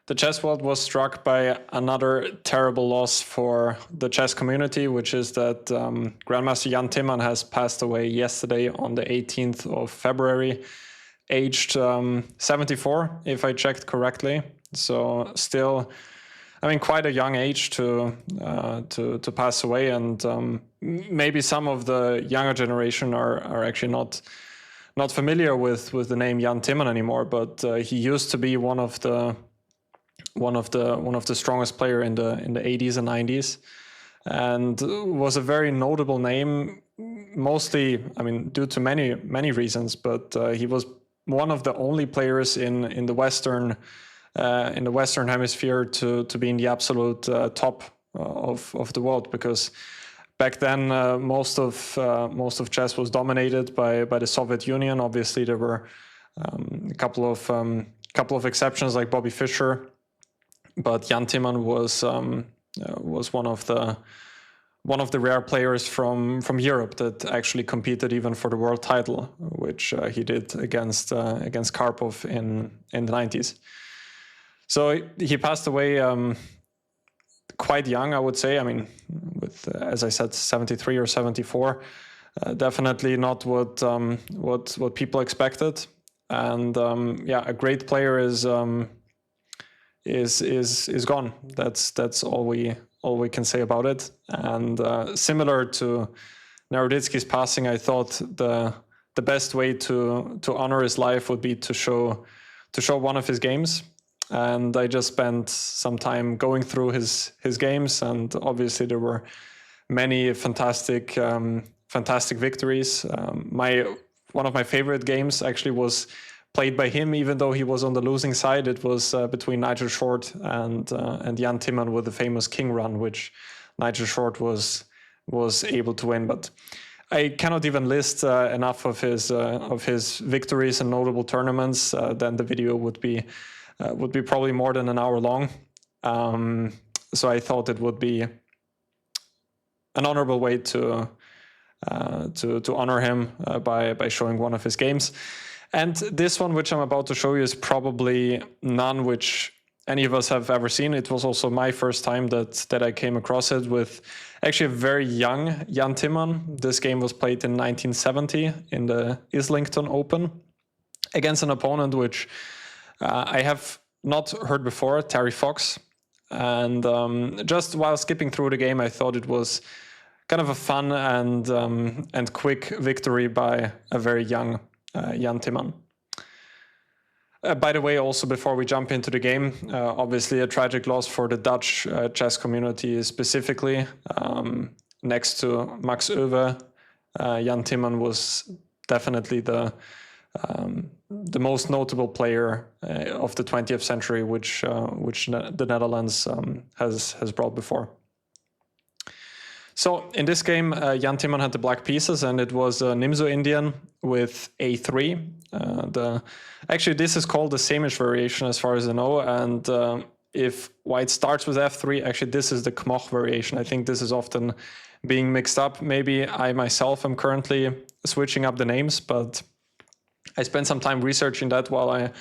the chess world was struck by another terrible loss for the chess community, which is that Grandmaster Jan Timman has passed away yesterday on the 18th of February, aged 74, if I checked correctly. So still, I mean, quite a young age to pass away, and maybe some of the younger generation are actually not familiar with the name Jan Timman anymore. But he used to be one of the strongest player in the 80s and 90s, and was a very notable name. Mostly, I mean, due to many reasons, but he was one of the only players in the Western hemisphere to be in the absolute top of the world, because back then most of chess was dominated by the Soviet Union. Obviously, there were a couple of exceptions like Bobby Fischer, but Jan Timman was one of the rare players from Europe that actually competed even for the world title, which he did against Karpov in the 90s. So he passed away quite young, I would say. I mean, with as I said, 73 or 74. Definitely not what people expected. And a great player is gone. That's all we can say about it. And similar to Naroditsky's passing, I thought the best way to honor his life would be to show one of his games. And I just spent some time going through his games, and obviously there were many fantastic victories. One of my favorite games actually was played by him, even though he was on the losing side. It was between Nigel Short and Jan Timman with the famous King Run, which Nigel Short was able to win. But I cannot even list enough of his victories and notable tournaments. Then the video would be probably more than an hour long. So I thought it would be an honorable way to honor him by showing one of his games. And this one, which I'm about to show you, is probably none which any of us have ever seen. It was also my first time that I came across it, with actually a very young Jan Timman. This game was played in 1970 in the Islington Open against an opponent which I have not heard before, Terry Fox. And just while skipping through the game, I thought it was kind of a fun and quick victory by a very young Jan Timman. By the way, also before we jump into the game, obviously a tragic loss for the Dutch chess community specifically. Next to Max Euwe, Jan Timman was definitely the most notable player of the 20th century, which the Netherlands has brought before. So in this game, Jan Timman had the black pieces, and it was a Nimzo Indian with a3. Actually, this is called the Samish variation, as far as I know. And if white starts with f3, actually this is the Kmoch variation. I think this is often being mixed up. Maybe I myself am currently switching up the names, but I spent some time researching that while I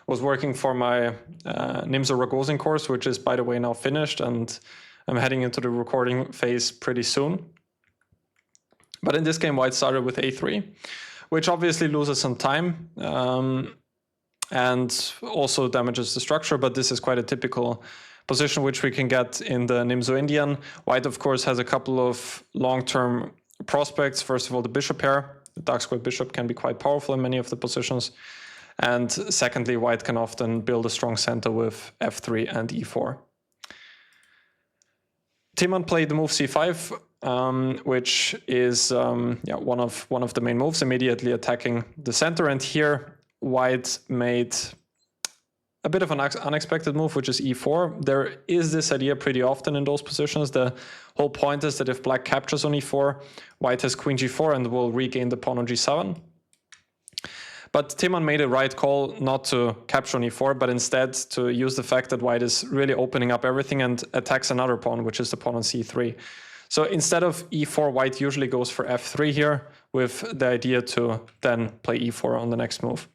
was working for my Nimzo Rogozin course, which is, by the way, now finished, and I'm heading into the recording phase pretty soon. But in this game, white started with a3, which obviously loses some time and also damages the structure, but this is quite a typical position which we can get in the Nimzo Indian. White, of course, has a couple of long-term prospects. First of all, the bishop pair. The dark square bishop can be quite powerful in many of the positions. And secondly, white can often build a strong center with f3 and e4. Timman played the move c5, which is one of the main moves, immediately attacking the center. And here, white made a bit of an unexpected move, which is e4. There is this idea pretty often in those positions. The whole point is that if black captures on e4, white has queen g4 and will regain the pawn on g7. But Timman made a right call not to capture on e4, but instead to use the fact that white is really opening up everything and attacks another pawn, which is the pawn on c3. So instead of e4, white usually goes for f3 here, with the idea to then play e4 on the next move.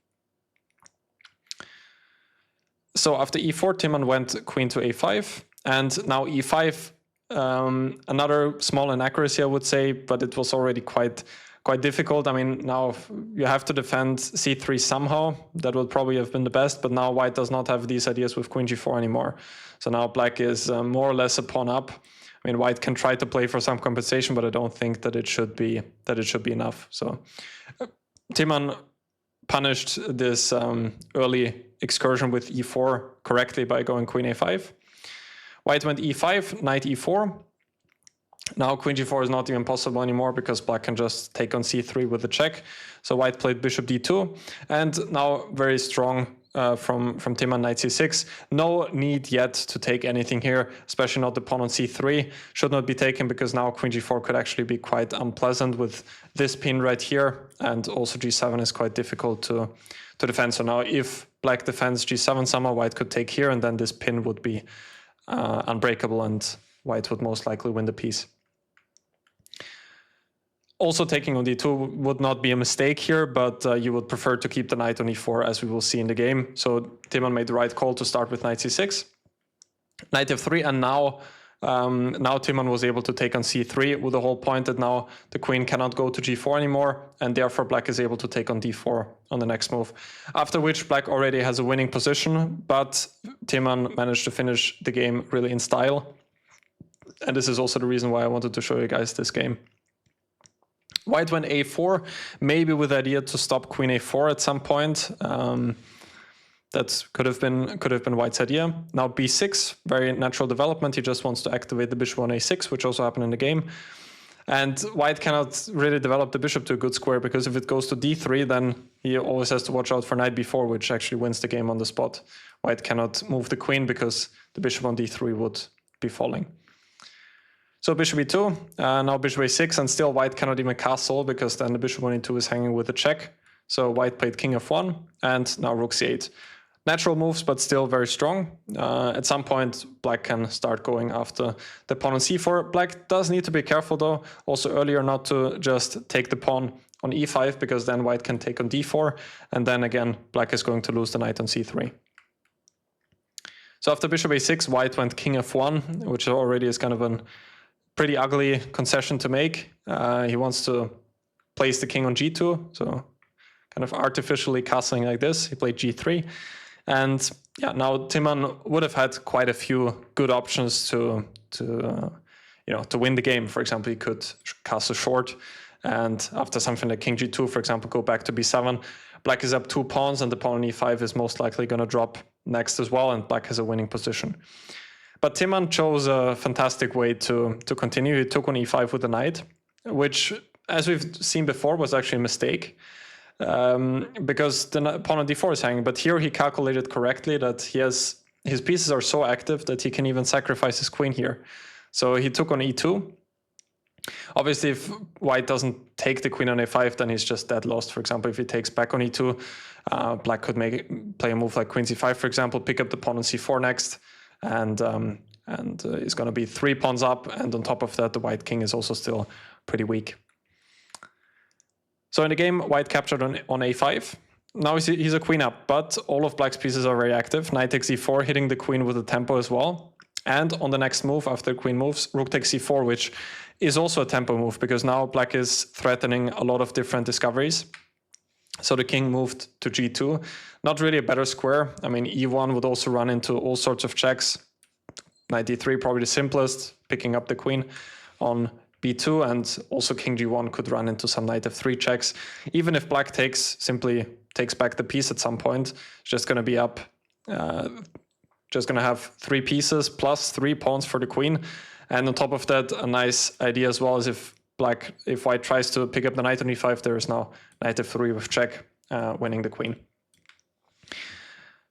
So after e4, Timman went queen to a5, and now e5, another small inaccuracy, I would say, but it was already quite difficult. I mean, now you have to defend c3 somehow. That would probably have been the best, but now white does not have these ideas with queen g4 anymore. So now black is more or less a pawn up. I mean, white can try to play for some compensation, but I don't think that it should be enough. So Timman punished this early excursion with e4 correctly by going queen a5. White went e5, knight e4. Now queen g4 is not even possible anymore because black can just take on c3 with a check. So white played bishop d2, and now very strong from Timman, knight c6. No need yet to take anything here, especially not the pawn on c3. Should not be taken because now queen g4 could actually be quite unpleasant with this pin right here, and also g7 is quite difficult to defend. So now if black defends g7 somehow, white could take here, and then this pin would be unbreakable, and white would most likely win the piece. Also taking on d2 would not be a mistake here, but you would prefer to keep the knight on e4, as we will see in the game. So Timman made the right call to start with knight c6, knight f3, and now Timman was able to take on c3 with the whole point that now the queen cannot go to g4 anymore, and therefore black is able to take on d4 on the next move. After which black already has a winning position, but Timman managed to finish the game really in style. And this is also the reason why I wanted to show you guys this game. White went a4, maybe with the idea to stop queen a4 at some point. That could have been White's idea. Now b6, very natural development. He just wants to activate the bishop on a6, which also happened in the game. And White cannot really develop the bishop to a good square, because if it goes to d3, then he always has to watch out for knight b4, which actually wins the game on the spot. White cannot move the queen because the bishop on d3 would be falling. So bishop e2, now bishop a6, and still White cannot even castle because then the bishop on e2 is hanging with a check. So White played king f1, and now rook c8. Natural moves, but still very strong. At some point, black can start going after the pawn on c4. Black does need to be careful, though, also earlier not to just take the pawn on e5, because then White can take on d4, and then again, black is going to lose the knight on c3. So after bishop a6, White went king f1, which already is kind of a pretty ugly concession to make. He wants to place the king on g2, so kind of artificially castling like this. He played g3. And yeah, now Timman would have had quite a few good options to win the game. For example, he could castle short, and after something like king g2, for example, go back to b7. Black is up 2 pawns, and the pawn on e5 is most likely going to drop next as well, and black has a winning position. But Timman chose a fantastic way to continue. He took on e5 with the knight, which, as we've seen before, was actually a mistake. Because the pawn on d4 is hanging, but here he calculated correctly that his pieces are so active that he can even sacrifice his queen here. So he took on e2. Obviously, if White doesn't take the queen on a5, then he's just dead lost. For example, if he takes back on e2, black could play a move like queen c5, for example, pick up the pawn on c4 next, and it's going to be 3 pawns up, and on top of that, the white king is also still pretty weak. So in the game, White captured on a5. Now he's a queen up, but all of black's pieces are very active. Knight takes e4, hitting the queen with a tempo as well. And on the next move, after queen moves, rook takes c4, which is also a tempo move, because now black is threatening a lot of different discoveries. So the king moved to g2. Not really a better square. I mean, e1 would also run into all sorts of checks. Knight d3, probably the simplest, picking up the queen on b2, and also king g1 could run into some knight f3 checks. Even if black simply takes back the piece at some point, it's just going to be up, just going to have 3 pieces plus 3 pawns for the queen. And on top of that, a nice idea as well is if White tries to pick up the knight on e5, there is now knight f3 with check, winning the queen.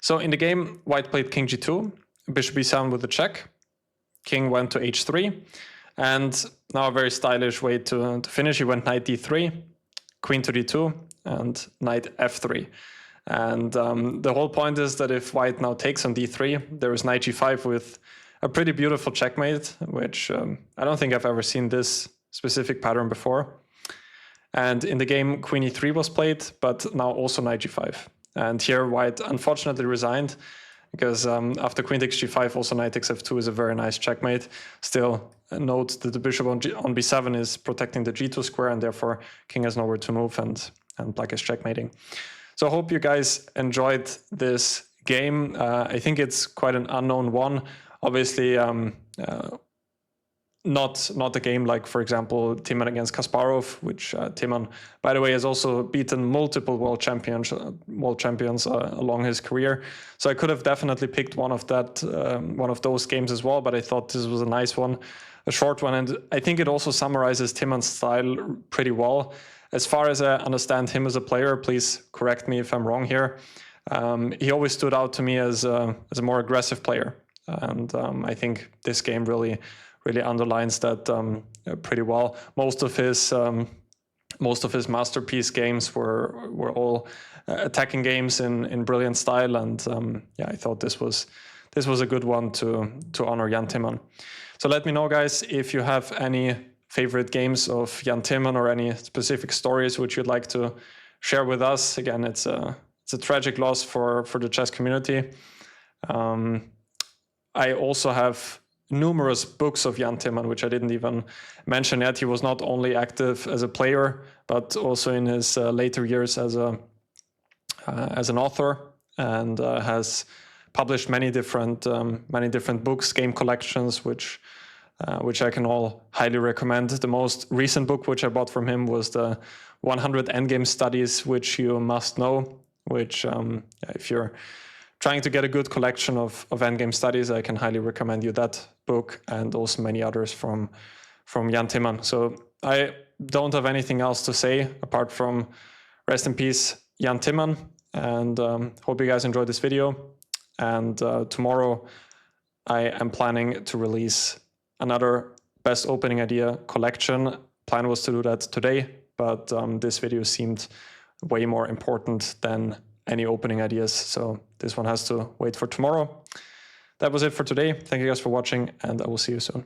So in the game, White played king g2, bishop e7 with the check, king went to h3, and now a very stylish way to finish. He went knight d3, queen to d2, and knight f3. And the whole point is that if White now takes on d3, there is knight g5 with a pretty beautiful checkmate, which I don't think I've ever seen this specific pattern before. And in the game, queen e3 was played, but now also knight g5. And here White unfortunately resigned. because after queen takes g5, also knight takes f2 is a very nice checkmate. Still, note that the bishop on b7 is protecting the g2 square, and therefore king has nowhere to move, and black is checkmating. So I hope you guys enjoyed this game. I think it's quite an unknown one. Obviously, not a game like, for example, Timman against Kasparov, which Timman, by the way, has also beaten multiple world champions along his career. So I could have definitely picked one of those games as well, but I thought this was a nice one, a short one, and I think it also summarizes Timman's style pretty well. As far as I understand him as a player, please correct me if I'm wrong here. He always stood out to me as a more aggressive player, and I think this game really underlines that pretty well. Most of his masterpiece games were all attacking games in brilliant style, and I thought this was a good one to honor Jan Timman. So let me know, guys, if you have any favorite games of Jan Timman or any specific stories which you'd like to share with us. Again, it's a tragic loss for the chess community. I also have numerous books of Jan Timman, which I didn't even mention yet. He was not only active as a player, but also in his later years as an author, and has published many different books, game collections, which I can all highly recommend. The most recent book which I bought from him was the 100 Endgame Studies, which you must know, which if you're trying to get a good collection of endgame studies, I can highly recommend you that book, and also many others from Jan Timman. So I don't have anything else to say apart from rest in peace, Jan Timman, and hope you guys enjoyed this video. And tomorrow I am planning to release another best opening idea collection. Plan was to do that today, but this video seemed way more important than any opening ideas, so this one has to wait for tomorrow. That was it for today. Thank you guys for watching, and I will see you soon.